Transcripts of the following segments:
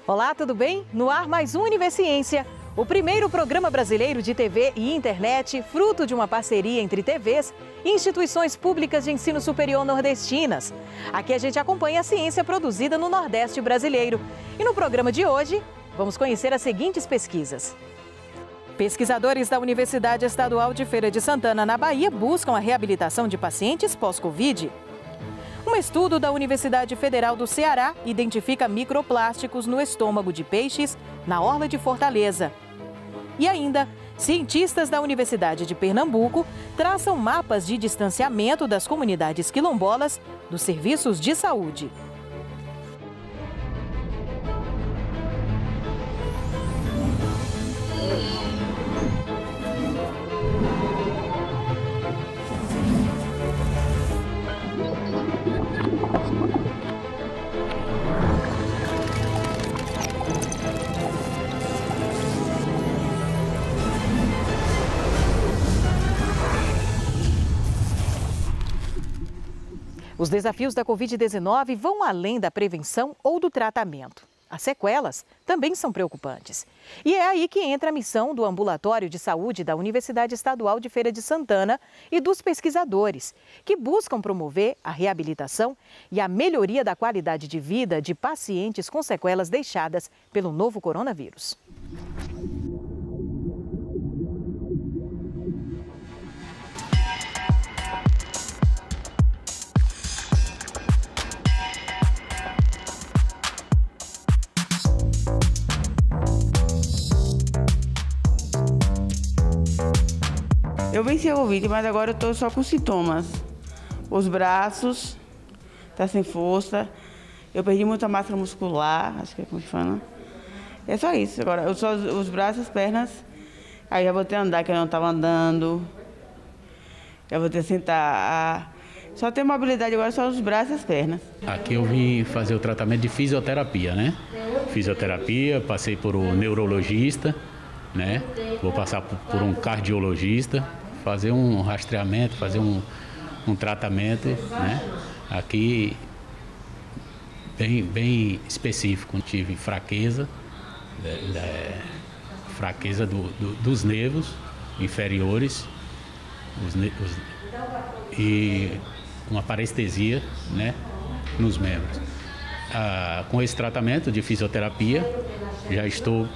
Olá, tudo bem? No ar mais um Univerciência, o primeiro programa brasileiro de TV e internet, fruto de uma parceria entre TVs e instituições públicas de ensino superior nordestinas. Aqui a gente acompanha a ciência produzida no Nordeste brasileiro. E no programa de hoje, vamos conhecer as seguintes pesquisas. Pesquisadores da Universidade Estadual de Feira de Santana, na Bahia, buscam a reabilitação de pacientes pós-Covid. Um estudo da Universidade Federal do Ceará identifica microplásticos no estômago de peixes na orla de Fortaleza. E ainda, cientistas da Universidade de Pernambuco traçam mapas de distanciamento das comunidades quilombolas dos serviços de saúde. Os desafios da Covid-19 vão além da prevenção ou do tratamento. As sequelas também são preocupantes. E é aí que entra a missão do Ambulatório de Saúde da Universidade Estadual de Feira de Santana e dos pesquisadores, que buscam promover a reabilitação e a melhoria da qualidade de vida de pacientes com sequelas deixadas pelo novo coronavírus. Eu venci a Covid, mas agora eu estou só com sintomas. Os braços, tá sem força. Eu perdi muita massa muscular, acho que é como que fala. É só isso. Agora, eu só os braços, as pernas. Aí já vou ter a andar, que eu não estava andando. Já vou ter a sentar. Só tenho mobilidade agora, só os braços e as pernas. Aqui eu vim fazer o tratamento de fisioterapia, né? Fisioterapia, passei por um neurologista, né? Vou passar por um cardiologista, fazer um rastreamento, fazer um tratamento, né? Aqui bem específico. Tive fraqueza, fraqueza dos nervos inferiores e uma parestesia, né, nos membros. Com esse tratamento de fisioterapia, já estou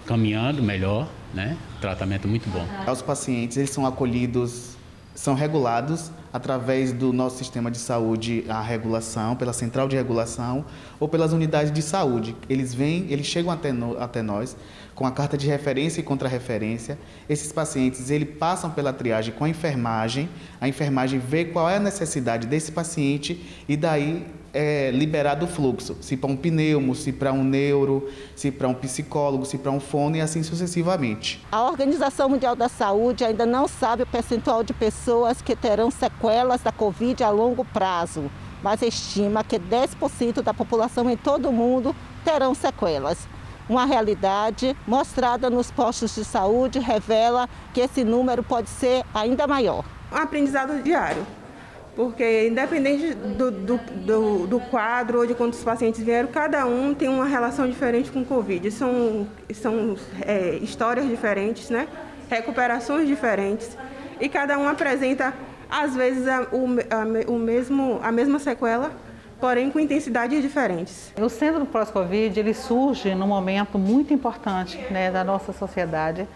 caminhando melhor, né? Tratamento muito bom. Os pacientes, eles são acolhidos, são regulados através do nosso sistema de saúde, a regulação, pela central de regulação ou pelas unidades de saúde. Eles chegam até nós com a carta de referência e contra-referência. Esses pacientes, eles passam pela triagem com a enfermagem vê qual é a necessidade desse paciente e daí é liberado o fluxo, se para um pneumo, se para um neuro, se para um psicólogo, se para um fono e assim sucessivamente. A Organização Mundial da Saúde ainda não sabe o percentual de pessoas que terão sequelas da Covid a longo prazo, mas estima que 10% da população em todo o mundo terão sequelas. Uma realidade mostrada nos postos de saúde revela que esse número pode ser ainda maior. Um aprendizado diário, porque independente do quadro ou de quantos pacientes vieram, cada um tem uma relação diferente com o Covid. São histórias diferentes, né? Recuperações diferentes e cada um apresenta, às vezes, a mesma sequela, porém com intensidades diferentes. O Centro Pós-Covid, ele surge num momento muito importante, né, da nossa sociedade,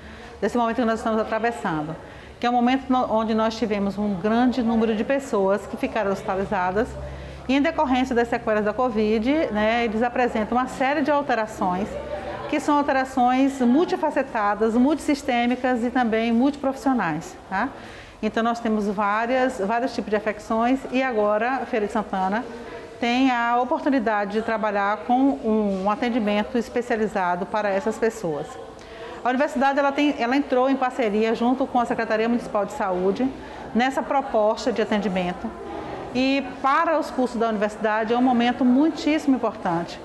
desse momento que nós estamos atravessando, que é um momento onde nós tivemos um grande número de pessoas que ficaram hospitalizadas e, em decorrência das sequelas da Covid, né, eles apresentam uma série de alterações, que são alterações multifacetadas, multissistêmicas e também multiprofissionais, tá? Então nós temos vários tipos de afecções e agora a Feira de Santana tem a oportunidade de trabalhar com um atendimento especializado para essas pessoas. A universidade ela entrou em parceria junto com a Secretaria Municipal de Saúde nessa proposta de atendimento e para os cursos da universidade é um momento muitíssimo importante,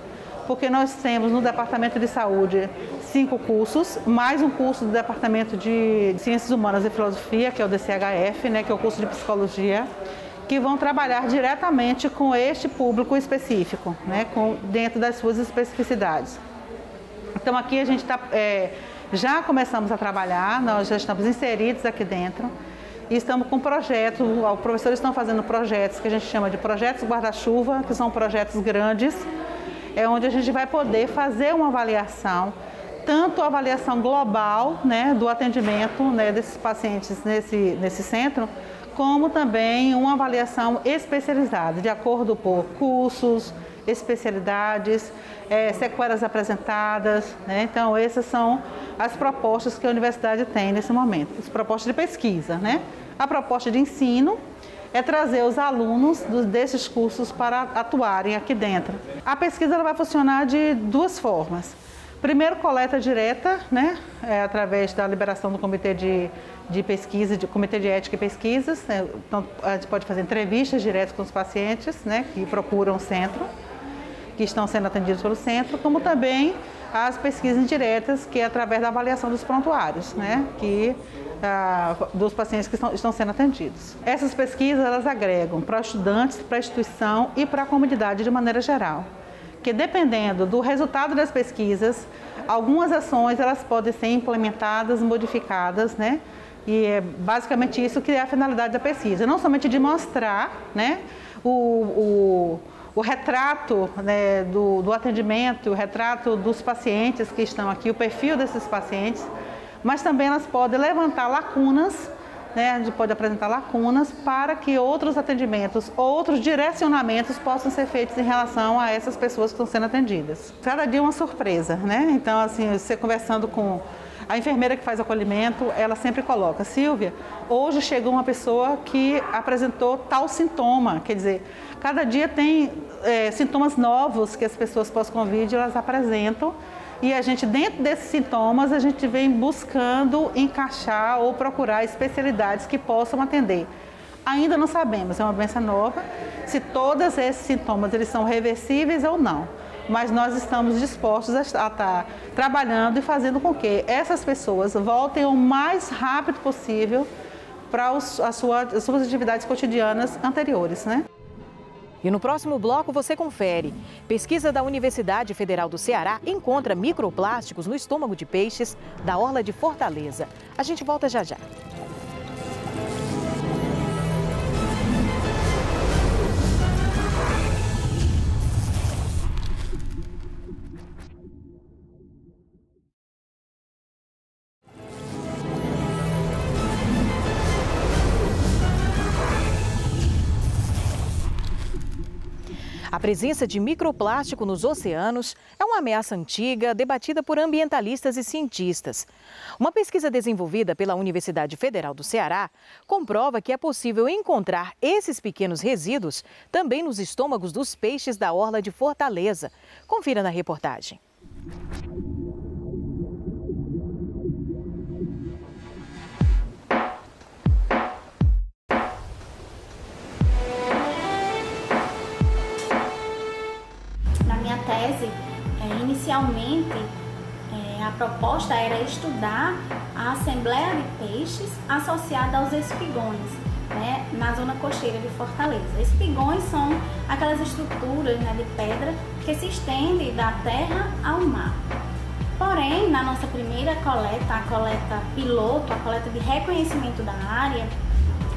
porque nós temos no Departamento de Saúde 5 cursos, mais um curso do Departamento de Ciências Humanas e Filosofia, que é o DCHF, né, que é o curso de Psicologia, que vão trabalhar diretamente com este público específico, né, dentro das suas especificidades. Então aqui a gente já começamos a trabalhar, nós já estamos inseridos aqui dentro e estamos com projetos, os professores estão fazendo projetos que a gente chama de projetos guarda-chuva, que são projetos grandes, onde a gente vai poder fazer uma avaliação, tanto a avaliação global, né, do atendimento, né, desses pacientes nesse centro, como também uma avaliação especializada, de acordo por cursos, especialidades, sequelas apresentadas, né? Então essas são as propostas que a universidade tem nesse momento, as propostas de pesquisa, né? A proposta de ensino é trazer os alunos desses cursos para atuarem aqui dentro. A pesquisa ela vai funcionar de duas formas. Primeiro, coleta direta, né? Através da liberação do comitê de pesquisa, comitê de ética e pesquisas. Né? Então, a gente pode fazer entrevistas diretas com os pacientes, né? Que procuram o centro, que estão sendo atendidos pelo centro, como também as pesquisas indiretas, que é através da avaliação dos prontuários, né? Dos pacientes que estão sendo atendidos. Essas pesquisas elas agregam para estudantes, para a instituição e para a comunidade de maneira geral. Que dependendo do resultado das pesquisas, algumas ações elas podem ser implementadas, modificadas, né? E é basicamente isso que é a finalidade da pesquisa, não somente de mostrar, né, o retrato, né, do atendimento, o retrato dos pacientes que estão aqui, o perfil desses pacientes, mas também elas podem levantar lacunas, né, a gente pode apresentar lacunas para que outros atendimentos, outros direcionamentos possam ser feitos em relação a essas pessoas que estão sendo atendidas. Cada dia é uma surpresa, né? Então, assim, você conversando com a enfermeira que faz o acolhimento, ela sempre coloca: Silvia, hoje chegou uma pessoa que apresentou tal sintoma, quer dizer, cada dia tem sintomas novos que as pessoas pós-Covid elas apresentam. E a gente, dentro desses sintomas, a gente vem buscando encaixar ou procurar especialidades que possam atender. Ainda não sabemos, é uma doença nova, se todos esses sintomas eles são reversíveis ou não. Mas nós estamos dispostos a estar trabalhando e fazendo com que essas pessoas voltem o mais rápido possível para as suas atividades cotidianas anteriores, né? E no próximo bloco você confere. Pesquisa da Universidade Federal do Ceará encontra microplásticos no estômago de peixes da orla de Fortaleza. A gente volta já já. A presença de microplástico nos oceanos é uma ameaça antiga, debatida por ambientalistas e cientistas. Uma pesquisa desenvolvida pela Universidade Federal do Ceará comprova que é possível encontrar esses pequenos resíduos também nos estômagos dos peixes da orla de Fortaleza. Confira na reportagem. Tese, inicialmente, a proposta era estudar a assembleia de peixes associada aos espigões, né, na zona costeira de Fortaleza. Espigões são aquelas estruturas, né, de pedra que se estendem da terra ao mar. Porém, na nossa primeira coleta, a coleta piloto, a coleta de reconhecimento da área,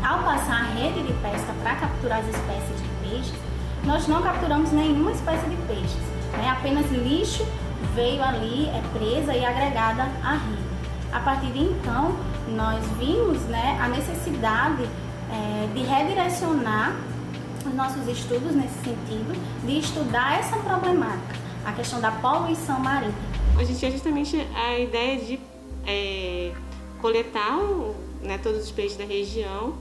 ao passar a rede de pesca para capturar as espécies de peixes, nós não capturamos nenhuma espécie de peixes. Apenas lixo veio ali, presa e agregada à rede. A partir de então, nós vimos, né, a necessidade de redirecionar os nossos estudos nesse sentido, de estudar essa problemática, a questão da poluição marítima. A gente tinha justamente a ideia de coletar, né, todos os peixes da região,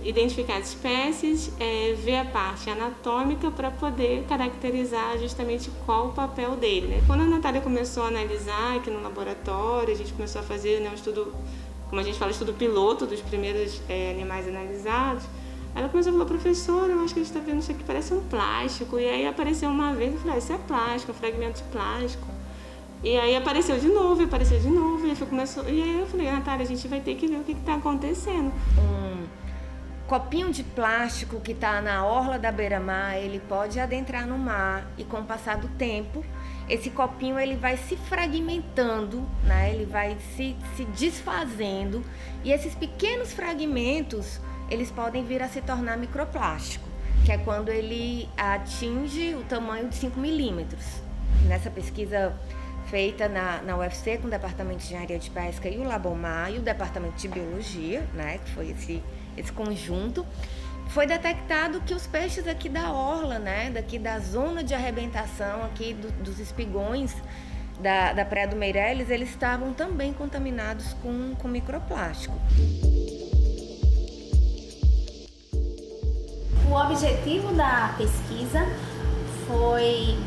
identificar as espécies, ver a parte anatômica para poder caracterizar justamente qual o papel dele, né? Quando a Natália começou a analisar aqui no laboratório, a gente começou a fazer, né, um estudo, como a gente fala, estudo piloto dos primeiros animais analisados, ela começou a falar: professora, eu acho que a gente está vendo isso aqui, parece um plástico. E aí apareceu uma vez, eu falei: isso é plástico, um fragmento de plástico. E aí apareceu de novo, e aí eu falei: Natália, a gente vai ter que ver o que está acontecendo. Copinho de plástico que está na orla da beira-mar, ele pode adentrar no mar e, com o passar do tempo, esse copinho ele vai se fragmentando, né? Ele vai se desfazendo, e esses pequenos fragmentos eles podem vir a se tornar microplástico, que é quando ele atinge o tamanho de 5 milímetros. Nessa pesquisa feita na UFC com o Departamento de Engenharia de Pesca e o Labomar e o Departamento de Biologia, né, que foi esse conjunto, foi detectado que os peixes aqui da orla, né, daqui da zona de arrebentação aqui dos espigões da Praia do Meireles, eles estavam também contaminados com microplástico. O objetivo da pesquisa foi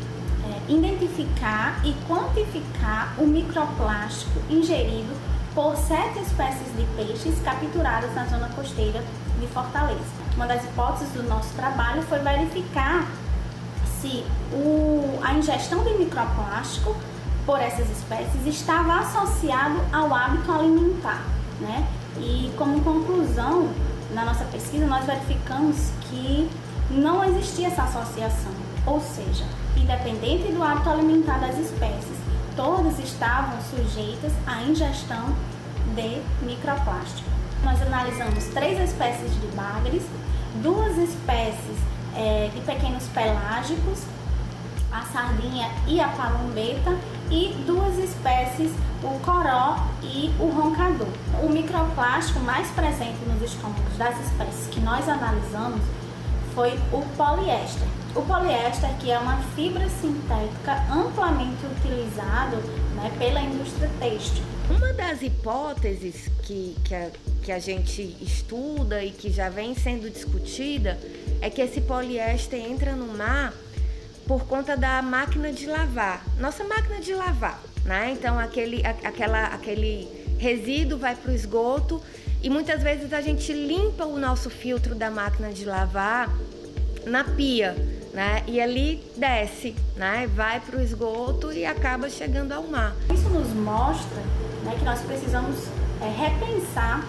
identificar e quantificar o microplástico ingerido por 7 espécies de peixes capturadas na zona costeira de Fortaleza. Uma das hipóteses do nosso trabalho foi verificar se a ingestão de microplástico por essas espécies estava associado ao hábito alimentar, né? E como conclusão, na nossa pesquisa, nós verificamos que não existia essa associação, ou seja, independente do hábito alimentar das espécies, todas estavam sujeitas à ingestão de microplástico. Nós analisamos 3 espécies de bagres, 2 espécies de pequenos pelágicos, a sardinha e a palumbeta, e 2 espécies, o coró e o roncador. O microplástico mais presente nos estômagos das espécies que nós analisamos foi o poliéster. O poliéster, que é uma fibra sintética amplamente utilizado, né, pela indústria têxtil. Uma das hipóteses que a gente estuda e que já vem sendo discutida é que esse poliéster entra no mar por conta da máquina de lavar. Nossa máquina de lavar, né? Então aquele resíduo vai para o esgoto e muitas vezes a gente limpa o nosso filtro da máquina de lavar na pia, né? E ali desce, né? Vai para o esgoto e acaba chegando ao mar. Isso nos mostra, né, que nós precisamos repensar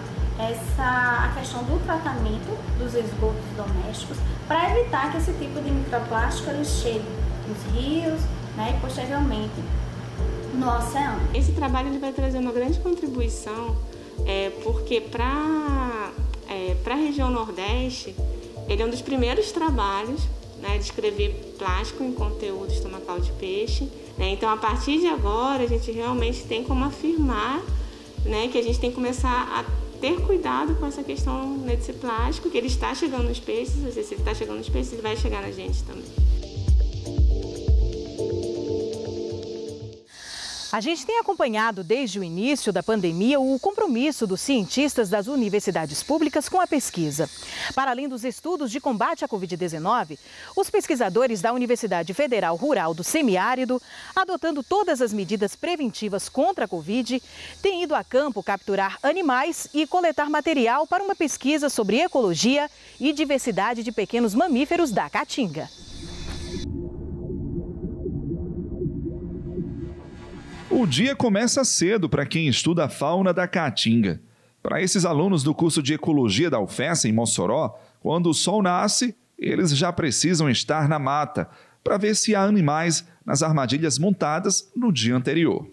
a questão do tratamento dos esgotos domésticos para evitar que esse tipo de microplástico ele chegue nos rios, né, e posteriormente no oceano. Esse trabalho ele vai trazer uma grande contribuição porque para a região Nordeste ele é um dos primeiros trabalhos, né, de escrever plástico em conteúdo estomacal de peixe, né? Então a partir de agora a gente realmente tem como afirmar, né, que a gente tem que começar a ter cuidado com essa questão, né, desse plástico, que ele está chegando nos peixes, se ele está chegando nos peixes, ele vai chegar na gente também. A gente tem acompanhado desde o início da pandemia o compromisso dos cientistas das universidades públicas com a pesquisa. Para além dos estudos de combate à Covid-19, os pesquisadores da Universidade Federal Rural do Semiárido, adotando todas as medidas preventivas contra a Covid, têm ido a campo capturar animais e coletar material para uma pesquisa sobre ecologia e diversidade de pequenos mamíferos da Caatinga. O dia começa cedo para quem estuda a fauna da Caatinga. Para esses alunos do curso de Ecologia da UFES, em Mossoró, quando o sol nasce, eles já precisam estar na mata para ver se há animais nas armadilhas montadas no dia anterior.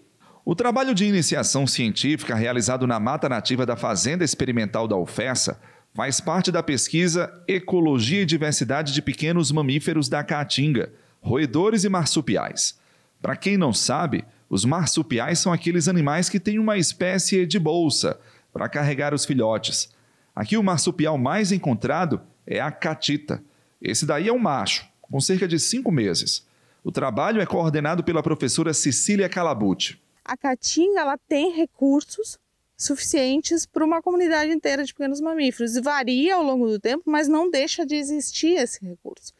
O trabalho de iniciação científica realizado na mata nativa da Fazenda Experimental da UFESA faz parte da pesquisa Ecologia e Diversidade de Pequenos Mamíferos da Caatinga, roedores e marsupiais. Para quem não sabe, os marsupiais são aqueles animais que têm uma espécie de bolsa para carregar os filhotes. Aqui o marsupial mais encontrado é a catita. Esse daí é um macho, com cerca de 5 meses. O trabalho é coordenado pela professora Cecília Calabucci. A Caatinga ela tem recursos suficientes para uma comunidade inteira de pequenos mamíferos. Varia ao longo do tempo, mas não deixa de existir esse recurso.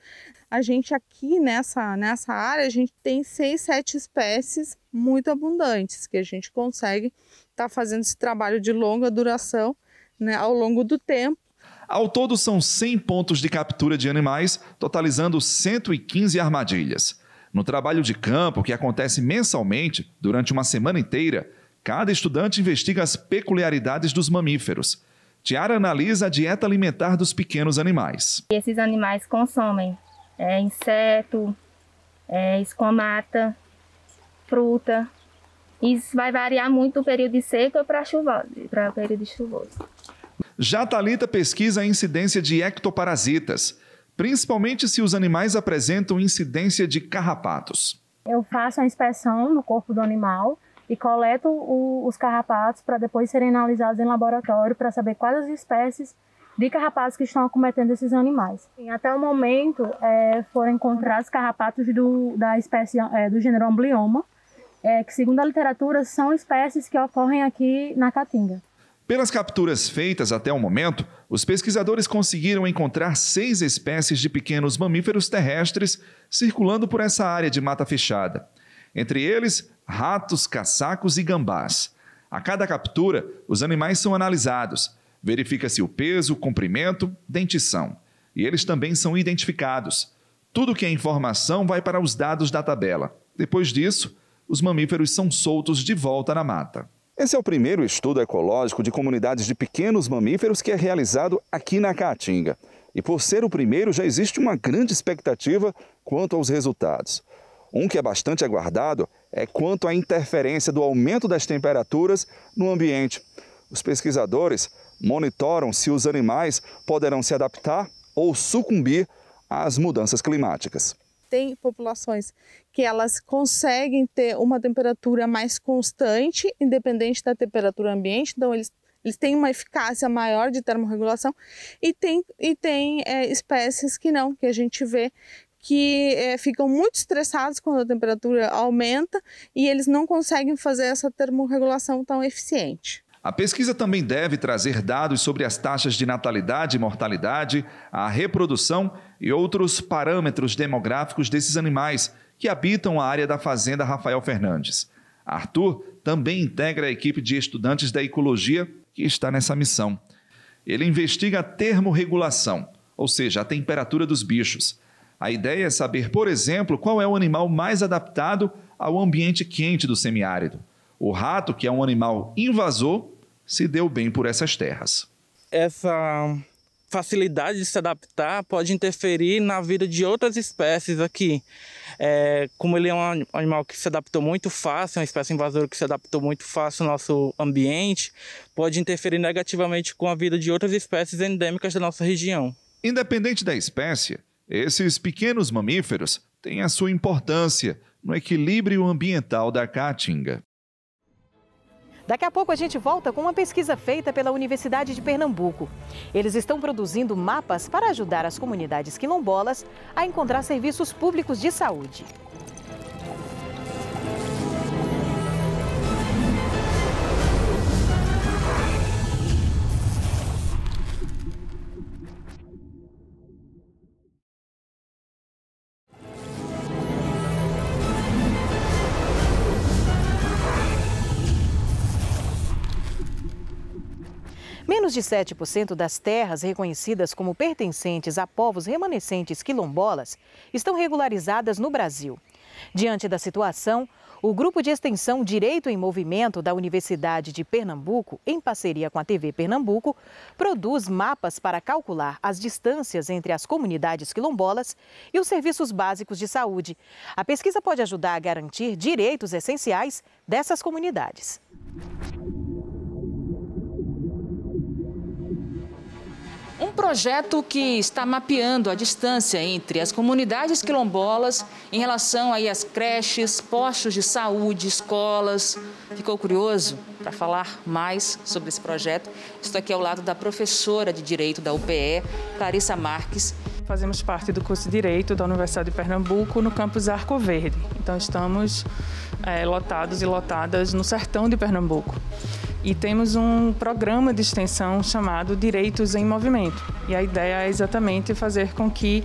A gente aqui nessa área, a gente tem 6, 7 espécies muito abundantes, que a gente consegue estar fazendo esse trabalho de longa duração, né, ao longo do tempo. Ao todo são 100 pontos de captura de animais, totalizando 115 armadilhas. No trabalho de campo, que acontece mensalmente, durante uma semana inteira, cada estudante investiga as peculiaridades dos mamíferos. Tiara analisa a dieta alimentar dos pequenos animais. Esses animais consomem inseto, esquamata, fruta. Isso vai variar muito do período de seca para o período chuvoso. Já Thalita pesquisa a incidência de ectoparasitas, principalmente se os animais apresentam incidência de carrapatos. Eu faço a inspeção no corpo do animal e coleto os carrapatos para depois serem analisados em laboratório para saber quais as espécies de carrapatos que estão acometendo esses animais. Até o momento foram encontrados carrapatos da espécie do gênero Amblyomma, que segundo a literatura são espécies que ocorrem aqui na Caatinga. Pelas capturas feitas até o momento, os pesquisadores conseguiram encontrar 6 espécies de pequenos mamíferos terrestres circulando por essa área de mata fechada. Entre eles, ratos, caçacos e gambás. A cada captura, os animais são analisados. Verifica-se o peso, comprimento, dentição. E eles também são identificados. Tudo que é informação vai para os dados da tabela. Depois disso, os mamíferos são soltos de volta na mata. Esse é o primeiro estudo ecológico de comunidades de pequenos mamíferos que é realizado aqui na Caatinga. E por ser o primeiro, já existe uma grande expectativa quanto aos resultados. Um que é bastante aguardado é quanto à interferência do aumento das temperaturas no ambiente. Os pesquisadores monitoram se os animais poderão se adaptar ou sucumbir às mudanças climáticas. Tem populações que elas conseguem ter uma temperatura mais constante, independente da temperatura ambiente, então eles têm uma eficácia maior de termorregulação, e tem espécies que não, que a gente vê que ficam muito estressados quando a temperatura aumenta e eles não conseguem fazer essa termorregulação tão eficiente. A pesquisa também deve trazer dados sobre as taxas de natalidade e mortalidade, a reprodução e outros parâmetros demográficos desses animais que habitam a área da Fazenda Rafael Fernandes. Arthur também integra a equipe de estudantes da ecologia que está nessa missão. Ele investiga a termorregulação, ou seja, a temperatura dos bichos. A ideia é saber, por exemplo, qual é o animal mais adaptado ao ambiente quente do semiárido. O rato, que é um animal invasor, se deu bem por essas terras. Essa facilidade de se adaptar pode interferir na vida de outras espécies aqui. Como ele é um animal que se adaptou muito fácil, uma espécie invasora que se adaptou muito fácil ao nosso ambiente, pode interferir negativamente com a vida de outras espécies endêmicas da nossa região. Independente da espécie, esses pequenos mamíferos têm a sua importância no equilíbrio ambiental da Caatinga. Daqui a pouco a gente volta com uma pesquisa feita pela Universidade de Pernambuco. Eles estão produzindo mapas para ajudar as comunidades quilombolas a encontrar serviços públicos de saúde. Menos de 7% das terras reconhecidas como pertencentes a povos remanescentes quilombolas estão regularizadas no Brasil. Diante da situação, o Grupo de Extensão Direito em Movimento da Universidade de Pernambuco, em parceria com a TV Pernambuco, produz mapas para calcular as distâncias entre as comunidades quilombolas e os serviços básicos de saúde. A pesquisa pode ajudar a garantir direitos essenciais dessas comunidades. Um projeto que está mapeando a distância entre as comunidades quilombolas em relação aí às creches, postos de saúde, escolas. Ficou curioso para falar mais sobre esse projeto? Estou aqui ao lado da professora de Direito da UPE, Clarissa Marques. Fazemos parte do curso de Direito da Universidade de Pernambuco no campus Arco Verde. Então estamos lotados e lotadas no sertão de Pernambuco. E temos um programa de extensão chamado Direitos em Movimento. E a ideia é exatamente fazer com que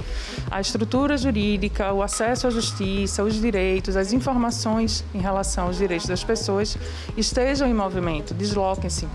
a estrutura jurídica, o acesso à justiça, os direitos, as informações em relação aos direitos das pessoas estejam em movimento, desloquem-se,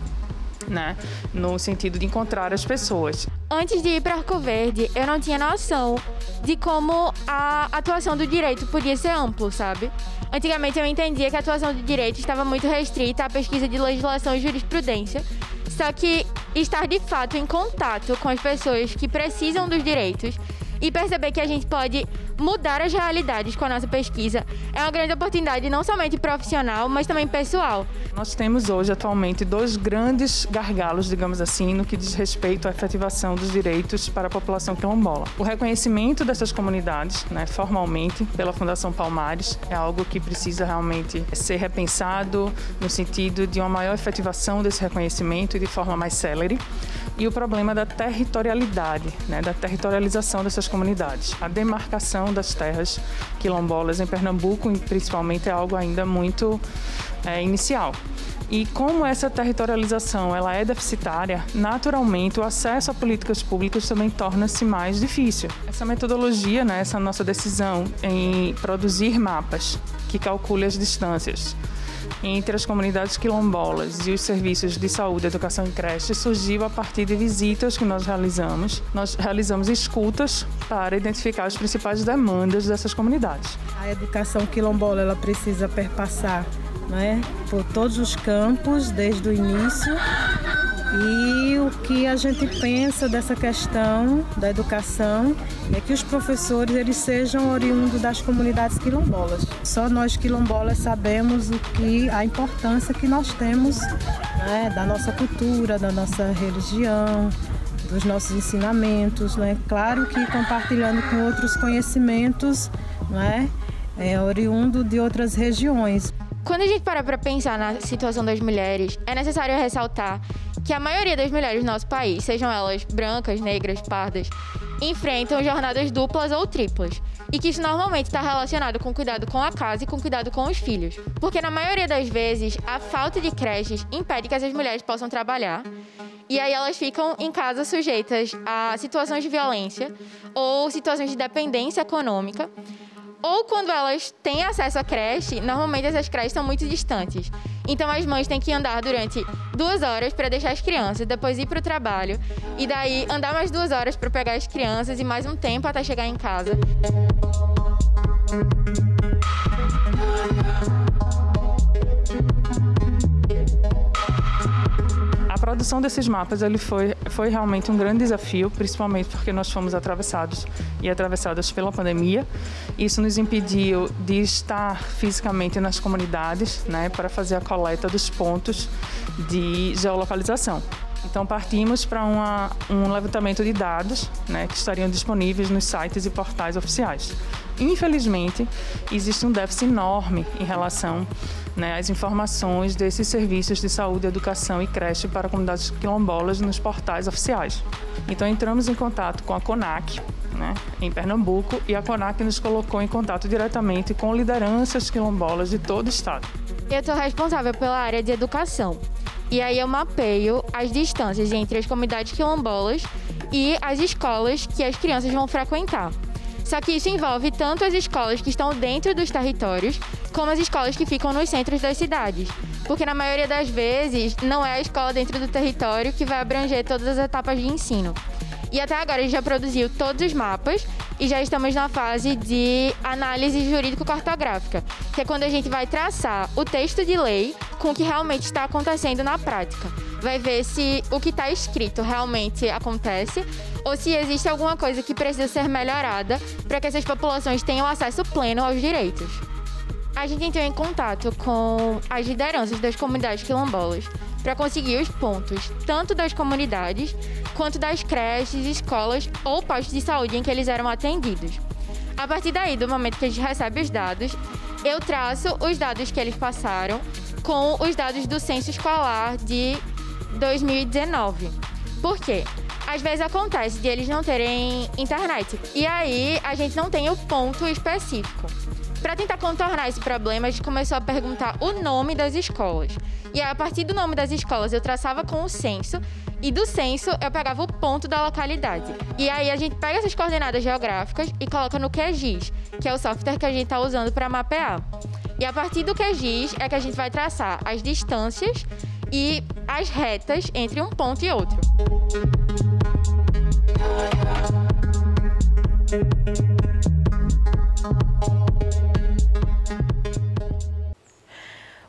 né, no sentido de encontrar as pessoas. Antes de ir para Arco Verde, eu não tinha noção de como a atuação do direito podia ser amplo, sabe? Antigamente eu entendia que a atuação do direito estava muito restrita à pesquisa de legislação e jurisprudência, só que estar de fato em contato com as pessoas que precisam dos direitos e perceber que a gente pode mudar as realidades com a nossa pesquisa é uma grande oportunidade, não somente profissional, mas também pessoal. Nós temos hoje, atualmente, 2 grandes gargalos, digamos assim, no que diz respeito à efetivação dos direitos para a população quilombola. O reconhecimento dessas comunidades, formalmente, pela Fundação Palmares, é algo que precisa realmente ser repensado no sentido de uma maior efetivação desse reconhecimento e de forma mais célere. E o problema da territorialidade, da territorialização dessas comunidades. A demarcação das terras quilombolas em Pernambuco, principalmente, é algo ainda muito inicial. E como essa territorialização ela é deficitária, naturalmente o acesso a políticas públicas também torna-se mais difícil. Essa metodologia, essa nossa decisão em produzir mapas que calculem as distâncias entre as comunidades quilombolas e os serviços de saúde, educação e creche surgiu a partir de visitas que nós realizamos. Nós realizamos escutas para identificar as principais demandas dessas comunidades. A educação quilombola ela precisa perpassar por todos os campos desde o início. E o que a gente pensa dessa questão da educação é que os professores eles sejam oriundos das comunidades quilombolas. Só nós quilombolas sabemos a importância que nós temos da nossa cultura, da nossa religião, dos nossos ensinamentos. Claro que compartilhando com outros conhecimentos oriundo de outras regiões. Quando a gente para pensar na situação das mulheres, é necessário ressaltar que a maioria das mulheres do nosso país, sejam elas brancas, negras, pardas, enfrentam jornadas duplas ou triplas. E que isso normalmente está relacionado com cuidado com a casa e com cuidado com os filhos. Porque na maioria das vezes, a falta de creches impede que essas mulheres possam trabalhar. E aí elas ficam em casa sujeitas a situações de violência ou situações de dependência econômica. Ou quando elas têm acesso à creche, normalmente essas creches são muito distantes. Então as mães têm que andar durante 2 horas para deixar as crianças, depois ir para o trabalho. E daí andar mais 2 horas para pegar as crianças e mais um tempo até chegar em casa. A produção desses mapas ele foi realmente um grande desafio, principalmente porque nós fomos atravessados e atravessadas pela pandemia. Isso nos impediu de estar fisicamente nas comunidades, para fazer a coleta dos pontos de geolocalização. Então partimos para um levantamento de dados que estariam disponíveis nos sites e portais oficiais. Infelizmente, existe um déficit enorme em relação às informações desses serviços de saúde, educação e creche para comunidades quilombolas nos portais oficiais. Então entramos em contato com a CONAC, em Pernambuco, e a CONAC nos colocou em contato diretamente com lideranças quilombolas de todo o estado. Eu estou responsável pela área de educação. E aí eu mapeio as distâncias entre as comunidades quilombolas e as escolas que as crianças vão frequentar. Só que isso envolve tanto as escolas que estão dentro dos territórios, como as escolas que ficam nos centros das cidades. Porque na maioria das vezes, não é a escola dentro do território que vai abranger todas as etapas de ensino. E até agora a gente já produziu todos os mapas e já estamos na fase de análise jurídico-cartográfica, que é quando a gente vai traçar o texto de lei com o que realmente está acontecendo na prática. Vai ver se o que está escrito realmente acontece ou se existe alguma coisa que precisa ser melhorada para que essas populações tenham acesso pleno aos direitos. A gente entrou em contato com as lideranças das comunidades quilombolas para conseguir os pontos, tanto das comunidades, quanto das creches, escolas ou postos de saúde em que eles eram atendidos. A partir daí, do momento que a gente recebe os dados, eu traço os dados que eles passaram com os dados do censo escolar de 2019. Por quê? Às vezes acontece de eles não terem internet, e aí a gente não tem o ponto específico. Para tentar contornar esse problema, a gente começou a perguntar o nome das escolas. E aí, a partir do nome das escolas, eu traçava com o censo, e do censo eu pegava o ponto da localidade. E aí a gente pega essas coordenadas geográficas e coloca no QGIS, que é o software que a gente está usando para mapear. E a partir do QGIS é que a gente vai traçar as distâncias e as retas entre um ponto e outro.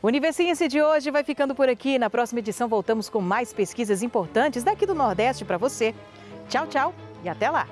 O Universiência de hoje vai ficando por aqui. Na próxima edição voltamos com mais pesquisas importantes daqui do Nordeste para você. Tchau, tchau e até lá!